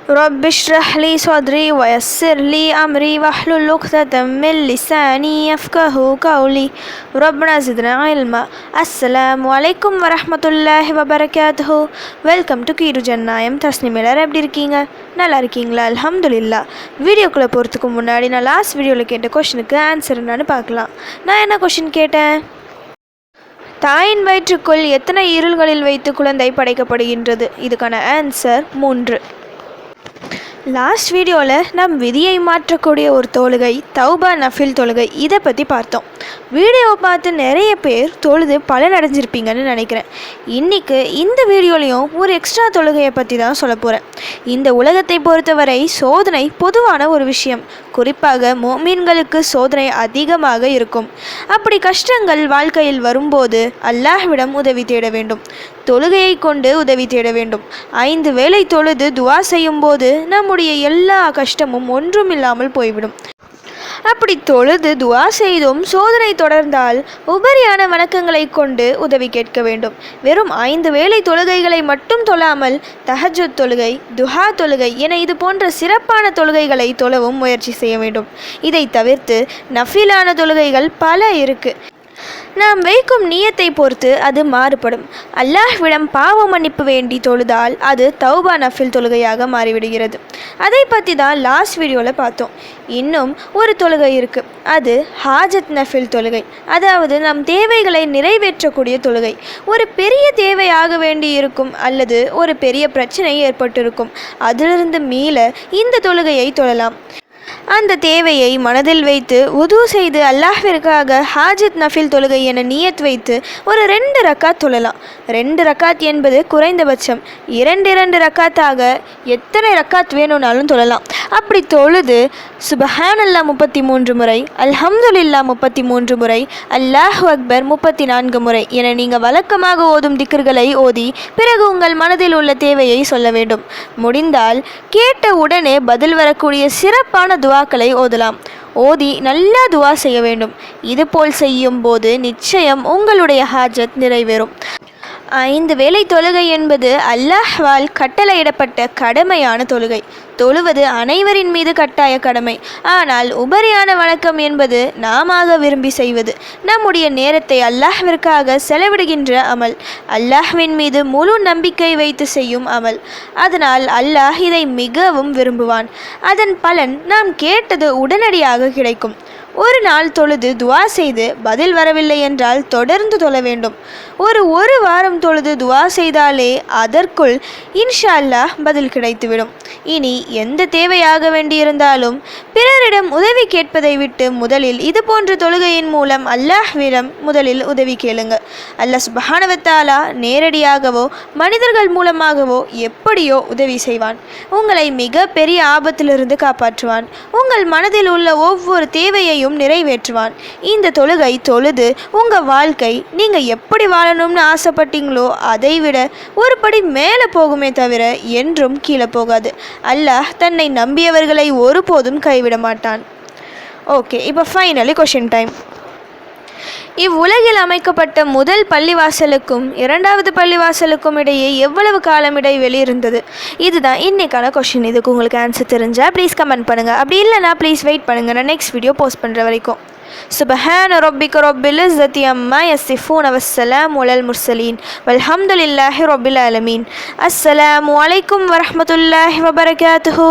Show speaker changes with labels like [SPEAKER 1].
[SPEAKER 1] رب اشرح لي صدري ويسر لي أمري واحلل عقدة من لساني يفقهوا قولي ربنا زدنا علما. அஸ்ஸலாமு அலைக்கும் வரஹ்மத்துல்லாஹி வபரகாத்துஹு. வெல்கம் டு கீரு ஜன்னாயம். தஸ்னிம் எல்லாரும் எப்படி இருக்கீங்க? நல்லா இருக்கீங்களா? அல்ஹம்துலில்லாஹ். வீடியோக்குள்ளே போகிறதுக்கு முன்னாடி நான் லாஸ்ட் வீடியோவில் கேட்ட கொஷனுக்கு ஆன்சர் என்னன்னு பார்க்கலாம். நான் என்ன கொஷின் கேட்டேன்? தாயின் வயிற்றுக்குள் எத்தனை இருள்களில் வைத்து குழந்தை படைக்கப்படுகின்றது? இதுக்கான ஆன்சர் 3. லாஸ்ட் வீடியோவில் நம் விதியை மாற்றக்கூடிய ஒரு தொழுகை தௌபா நஃபில் தொழுகை, இதை பற்றி பார்த்தோம். வீடியோவை பார்த்து நிறைய பேர் தொழுது பலனடைஞ்சிருப்பீங்கன்னு நினைக்கிறேன். இன்றைக்கி இந்த வீடியோலையும் ஒரு எக்ஸ்ட்ரா தொழுகையை பற்றி தான் சொல்ல போகிறேன். இந்த உலகத்தை பொறுத்தவரை சோதனை பொதுவான ஒரு விஷயம். குறிப்பாக மோமீன்களுக்கு சோதனை அதிகமாக இருக்கும். அப்படி கஷ்டங்கள் வாழ்க்கையில் வரும்போது அல்லாஹ்விடம் உதவி தேட வேண்டும். தொழுகையை கொண்டு உதவி தேட வேண்டும். 5 வேளை தொழுது துவா செய்யும் போது நம்முடைய எல்லா கஷ்டமும் ஒன்றுமில்லாமல் போய்விடும். அப்படி தொழுது துவா செய்தும் சோதனை தொடர்ந்தால் உபரியான வணக்கங்களை கொண்டு உதவி கேட்க வேண்டும். வெறும் 5 வேளை தொழுகைகளை மட்டும் தொழாமல் தஹஜ்ஜுத் தொழுகை, துஹா தொழுகை என இது போன்ற சிறப்பான தொழுகைகளை தொழவும் முயற்சி செய்ய வேண்டும். இதை தவிர்த்து நஃபிலான தொழுகைகள் பல இருக்குது. நாம் வைக்கும் நியத்தை பொறுத்து அது மாறுபடும். அல்லாஹ்விடம் பாவ மன்னிப்பு வேண்டி தொழுதால் அது தௌபா நஃபில் தொழுகையாக மாறிவிடுகிறது. அதை பற்றி தான் லாஸ்ட் வீடியோவில் பார்த்தோம். இன்னும் ஒரு தொழுகை இருக்குது, அது ஹாஜத் நஃபில் தொழுகை. அதாவது நம் தேவைகளை நிறைவேற்றக்கூடிய தொழுகை. ஒரு பெரிய தேவையாக வேண்டி இருக்கும் அல்லது ஒரு பெரிய பிரச்சனை ஏற்பட்டிருக்கும். அதிலிருந்து மீள இந்த தொழுகையை தொழலாம். அந்த தேவையை மனதில் வைத்து உது செய்து அல்லாஹ்விற்காக ஹாஜத் நஃபில் தொழுகை என நியத் வைத்து ஒரு 2 ரக்காத் தொழலாம். 2 ரக்காத் என்பது குறைந்தபட்சம். 2 ரக்காத்தாக எத்தனை ரக்காத் வேணும்னாலும் தொழலாம். அப்படி தொழுது சுபஹானல்லாஹ் 33 முறை, அல்ஹம்துலில்லாஹ் 33 முறை, அல்லாஹு அக்பர் 34 முறை என நீங்கள் வழக்கமாக ஓதும் திக்ர்களை ஓதி பிறகு உங்கள் மனதில் உள்ள தேவையை சொல்ல வேண்டும். முடிந்தால் கேட்ட உடனே பதில் வரக்கூடிய சிறப்பான துவாக்களை ஓதலாம். ஓதி நல்லா துவா செய்ய வேண்டும். இதுபோல் செய்யும் போது நிச்சயம் உங்களுடைய ஹாஜத் நிறைவேறும். 5 வேளை தொழுகை என்பது அல்லாஹ்வால் கட்டளையிடப்பட்ட கடமையான தொழுகை. தொழுவது அனைவரின் மீது கட்டாய கடமை. ஆனால் உபரியான வணக்கம் என்பது நாம விரும்பி செய்வது. நம்முடைய நேரத்தை அல்லாஹ்விற்காக செலவிடுகின்ற அமல். அல்லாஹ்வின் மீது முழு நம்பிக்கை வைத்து செய்யும் அமல். அதனால் அல்லாஹ் இதை மிகவும் விரும்புவான். அதன் பலன் நாம் கேட்டது உடனடியாக கிடைக்கும். ஒரு நாள் தொழுது துவா செய்து பதில் வரவில்லை என்றால் தொடர்ந்து தொழ வேண்டும். ஒரு வாரம் தொழுது துவா செய்தாலே அதற்குள் இன்ஷா அல்லாஹ் பதில் கிடைத்துவிடும். இனி எந்த தேவையாக வேண்டியிருந்தாலும் பிறரிடம் உதவி கேட்பதை விட்டு முதலில் இது போன்ற தொழுகையின் மூலம் அல்லாஹ்விடம் முதலில் உதவி கேளுங்க. அல்லாஹ் சுப்ஹானஹு வ தஆலா நேரடியாகவோ மனிதர்கள் மூலமாகவோ எப்படியோ உதவி செய்வான். உங்களை மிக பெரிய ஆபத்திலிருந்து காப்பாற்றுவான். உங்கள் மனதில் உள்ள ஒவ்வொரு தேவையையும் நிறைவேற்றுவான். இந்த தொழுகை தொழுது உங்க வாழ்க்கை நீங்க எப்படி வாழணும்னு ஆசைப்பட்டீங்களோ அதை விட ஒரு படி மேலே போகுமே தவிர என்றும் கீழே போகாது. அல்லாஹ் தன்னை நம்பியவர்களை ஒருபோதும் கைவிட மாட்டான். ஓகே, இப்போ ஃபைனலி கொஷின் டைம். இவ்வுலகில் அமைக்கப்பட்ட முதல் பள்ளிவாசலுக்கும் 2வது பள்ளிவாசலுக்கும் இடையே எவ்வளவு காலம் இடைவெளி இருந்தது? இதுதான் இன்னைக்கான கொஷின். இதுக்கு உங்களுக்கு ஆன்சர் தெரிஞ்சால் ப்ளீஸ் கமெண்ட் பண்ணுங்கள். அப்படி இல்லைனா ப்ளீஸ் வெயிட் பண்ணுங்கள், நான் நெக்ஸ்ட் வீடியோ போஸ்ட் பண்ணுற வரைக்கும். சுப்ஹான ரப்பிக ரப்பில் இஸ்ஸத்தி அம்மா யசிஃபூன வஸ்ஸலாமு அலல் முர்சலீன் வல்ஹம்துலில்லாஹி ரப்பில் ஆலமீன். அஸ்ஸலாமு அலைக்கும் வரஹ்மத்துல்லாஹி வபரகாத்துஹு.